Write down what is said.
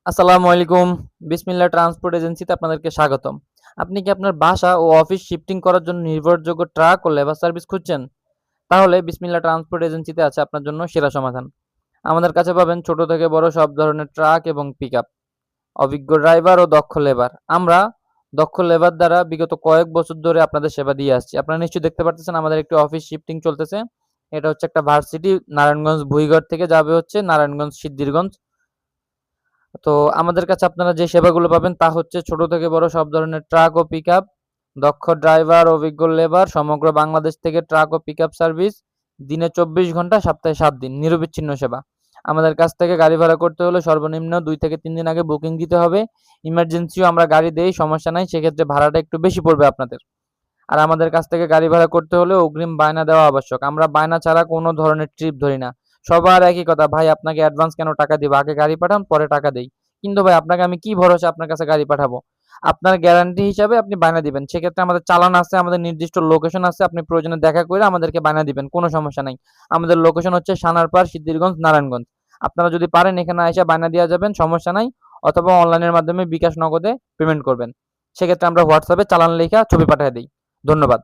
আসসালামু আলাইকুম। বিসমিল্লাহ ট্রান্সপোর্ট এজেন্সিতে আপনাদেরকে স্বাগতম। আপনি কি আপনার বাসা ও অফিস শিফটিং করার জন্য নির্ভরযোগ্য ট্রাক ও লেবার সার্ভিস খুঁজছেন? তাহলে বিসমিল্লাহ ট্রান্সপোর্ট এজেন্সিতে আছে আপনার জন্য সেরা সমাধান। আমাদের কাছে পাবেন ছোট থেকে বড় সব ধরনের ট্রাক এবং পিকআপ, অভিজ্ঞ ড্রাইভার ও দক্ষ লেবার। আমরা দক্ষ লেবার দ্বারা বিগত কয়েক বছর ধরে আপনাদের সেবা দিয়ে আসছি। আপনারা নিশ্চয়ই দেখতে পারতেছেন আমাদের একটি অফিস শিফটিং চলতেছে। এটা হচ্ছে একটা ভার্সিটি নারায়ণগঞ্জ ভুঁইগড় থেকে যাবে হচ্ছে নারায়ণগঞ্জ সিদ্ধিরগঞ্জ। তো আমাদের কাছে আপনারা যে সেবাগুলো পাবেন তা হচ্ছে ছোট থেকে বড় সব ধরনের ট্রাক ও পিকআপ, দক্ষ ড্রাইভার, অভিজ্ঞ লেবার, সমগ্র বাংলাদেশ থেকে ট্রাক ও পিকআপ সার্ভিস, দিনে 24 ঘন্টা সপ্তাহে 7 দিন, নিরবিচ্ছিন্ন সেবা। আমাদের কাছ থেকে গাড়ি ভাড়া করতে হলে সর্বনিম্ন 2 থেকে 3 দিন আগে বুকিং দিতে হবে। ইমার্জেন্সিও আমরা গাড়ি দেই, সমস্যা নাই। সেক্ষেত্রে ভাড়াটা একটু বেশি পড়বে আপনাদের। আর আমাদের কাছ থেকে গাড়ি ভাড়া করতে হলে অগ্রিম বায়না দেওয়া আবশ্যক। আমরা বায়না ছাড়া কোনো ধরনের ট্রিপ ধরি না। সবার একই কথা, ভাই আপনাকে অ্যাডভান্স কেন টাকা দিব? আগে গাড়ি পাঠান, পরে টাকা দেই। কিন্তু ভাই আপনাকে আমি কি ভরসা আপনার কাছে গাড়ি পাঠাবো? আপনার গ্যারান্টি হিসাবে আপনি বায়না দিবেন। সেক্ষেত্রে আমাদের চালান আছে, আমাদের নির্দিষ্ট লোকেশন আছে। আপনি প্রয়োজনে দেখা করে আমাদেরকে বায়না দিবেন। কোনো সমস্যা নাই। আমাদের লোকেশন হচ্ছে সানারপাড়, সিদ্ধিরগঞ্জ, নারায়ণগঞ্জ। আপনারা যদি পারেন এখানে আইসা বায়না দিয়া যাবেন, সমস্যা নাই। অথবা অনলাইনের মাধ্যমে বিকাশ নগদে পেমেন্ট করবেন। সেক্ষেত্রে আমরা হোয়াটসঅ্যাপে চালান লেখা ছবি পাঠিয়ে দেই। ধন্যবাদ।